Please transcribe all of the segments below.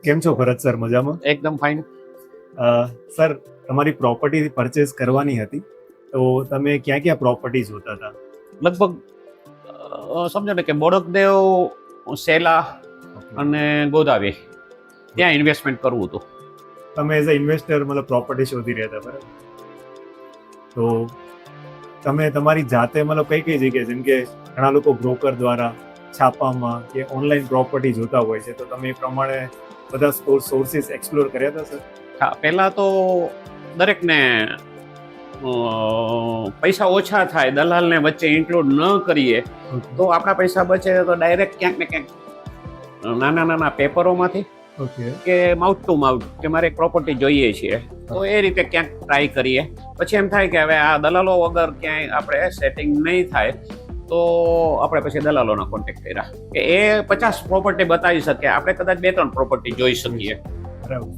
કેમ છો ભરત સર? મજામાં? એકદમ ફાઇન. સર, તમારી પ્રોપર્ટી પરચેસ કરવાની હતી, તો તમે ક્યાં ક્યાં પ્રોપર્ટી જોતા હતા? લગભગ સમજો ને કે બોડકદેવ, સેલા અને ગોદાવી ત્યાં ઇન્વેસ્ટમેન્ટ કરવું હતું. તમે એઝ અ ઇન્વેસ્ટર મતલબ પ્રોપર્ટી શોધી રહ્યા હતા, બરાબર? તો તમે તમારી જાતે મતલબ કઈ કઈ જગ્યાએ, જેમ કે ઘણા લોકો બ્રોકર દ્વારા, છાપામાં કે ઓનલાઈન પ્રોપર્ટી જોતા હોય છે, તો તમે એ પ્રમાણે બધા સોર્સિસ એક્સપ્લોર કર્યા હતા, સર? હા, પહેલાં તો દરેકને પૈસા ઓછા થાય, દલાલને વચ્ચે ઇન્ક્લુડ ન કરીએ તો આપણા પૈસા બચે. તો ડાયરેક્ટ ક્યાંક ને ક્યાંક નાના નાના પેપરોમાંથી ઓકે. કે માઉથ ટુ માઉથ કે મારે એક પ્રોપર્ટી જોઈએ છીએ, તો એ રીતે ક્યાંક ટ્રાય કરીએ. પછી એમ થાય કે હવે આ દલાલો વગર ક્યાંય આપણે સેટિંગ નહીં થાય, તો આપણે પછી દલાલોના કોન્ટેક્ટ કર્યા કે એ 50 પ્રોપર્ટી બતાવી શકે, આપણે કદાચ 2-3 પ્રોપર્ટી જોઈ શકીએ. બરાબર.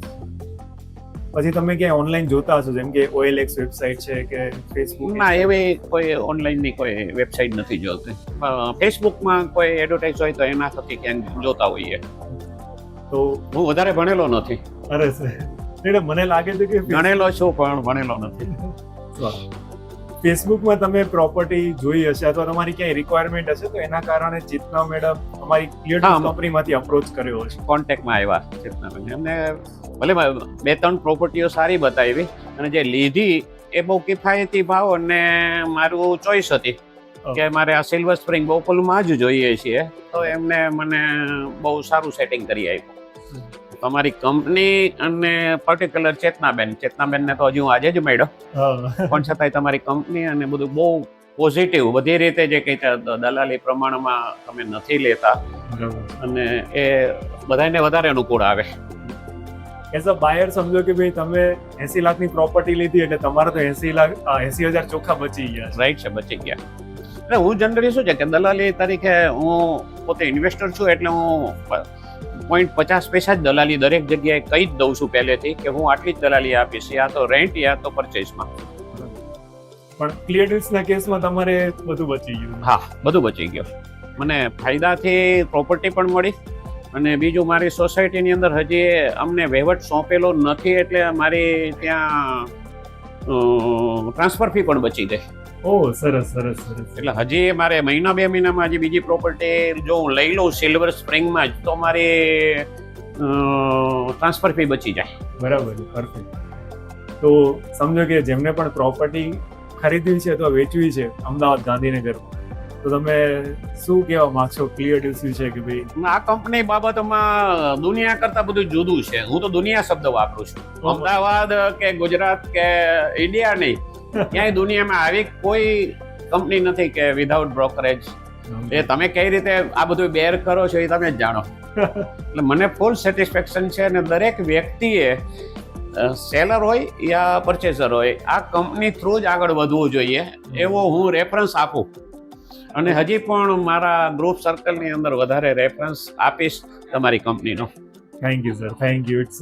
પછી તમે ક્યાંય ઓનલાઈન જોતા હશો, જેમ કે OLX વેબસાઇટ છે કે ફેસબુક? ના, એવી કોઈ ઓનલાઈનની કોઈ વેબસાઇટ નથી જોતી. ફેસબુકમાં કોઈ એડવર્ટાઇઝ હોય તો એના થકી ક્યાંક જોતા હોઈએ. તો હું વધારે ભણેલો નથી. અરે સર, મને લાગે છે કે ભણેલો છું પણ ભણેલો નથી. ફેસબુકમાં તમે પ્રોપર્ટી જોઈ હશે અથવા તમારી ક્યાંય રિક્વાયરમેન્ટ હશે, તો એના કારણે ચેતના મેડમ અમારી ક્લિયર કંપનીમાંથી અપ્રોચ કર્યો છે, કોન્ટેક્ટમાં આવ્યા ચેતનાબેન. એમને ભલે 2-3 પ્રોપર્ટીઓ સારી બતાવી, અને જે લીધી એ બહુ કિફાયતી ભાવ અને મારું ચોઈસ હતી કે મારે આ સિલ્વર સ્પ્રિંગ બોપલમાં જ જોઈએ છીએ, તો એમને મને બહુ સારું સેટિંગ કરી આપ્યું. તમારી કંપની અને પર્ટિક્યુલર ચેતનાબેનને તો હજી હું આજે જ મળ્યો, પણ છતાંય તમારી કંપની અને બધું બહુ પોઝિટિવ, બધી રીતે જે કંઈ દલાલી પ્રમાણમાં તમે નથી લેતા, અને એ બધાને વધારે અનુકૂળ આવે. એઝ અ બાયર સમજો કે ભાઈ તમે 80 લાખની પ્રોપર્ટી લીધી એટલે તમારે તો 80,000 ચોખ્ખા બચી ગયા. રાઈટ છે, બચી ગયા. એટલે હું જનરલી શું છે કે દલાલી તરીકે હું પોતે ઇન્વેસ્ટર છું, એટલે હું 0.50 પૈસા જ દલાલી દરેક જગ્યાએ કહી જ દઉં છું પહેલેથી કે હું આટલી જ દલાલી આપીશ, યા તો રેન્ટ યા તો પરચેસમાં. પણ ક્લિયર ડીલ્સના કેસમાં તમારે બધું બચી ગયું? હા, બધું બચી ગયું. મને ફાયદાથી પ્રોપર્ટી પણ મળી, અને બીજું મારી સોસાયટીની અંદર હજી અમને વહીવટ સોંપેલો નથી, એટલે મારી ત્યાં ટ્રાન્સફર ફી પણ બચી ગઈ. ઓહ, સરસ સરસ સરસ. એટલે હજી મારે 1-2 મહિનામાં હજી બીજી પ્રોપર્ટી જો હું લઈ લઉં સિલ્વર સ્પ્રિંગમાં જ, તો મારી ટ્રાન્સફર ફી બચી જાય. બરાબર, પરફેક્ટ. તો સમજો કે જેમને પણ પ્રોપર્ટી ખરીદવી છે અથવા વેચવી છે અમદાવાદ, ગાંધીનગરમાં, તો તમે શું કહેવા માંગશો ક્લિયર ડીલ્સ વિશે કે ભાઈ આ કંપની બાબતમાં દુનિયા કરતાં બધું જુદું છે? હું તો દુનિયા શબ્દ વાપરું છું. અમદાવાદ કે ગુજરાત કે ઇન્ડિયા નહીં, ક્યાંય દુનિયામાં આવી કોઈ કંપની નથી કે વિધાઉટ બ્રોકરેજ. એ તમે કઈ રીતે આ બધું બેર કરો છો એ તમે જ જાણો. એટલે મને ફૂલ સેટિસ્ફેક્શન છે, અને દરેક વ્યક્તિએ સેલર હોય યા પરચેઝર હોય, આ કંપની થ્રુ જ આગળ વધવું જોઈએ એવો હું રેફરન્સ આપું. અને હજી પણ મારા ગ્રુપ સર્કલની અંદર વધારે રેફરન્સ આપીશ તમારી કંપનીનો. Thank you sir, thank you. It's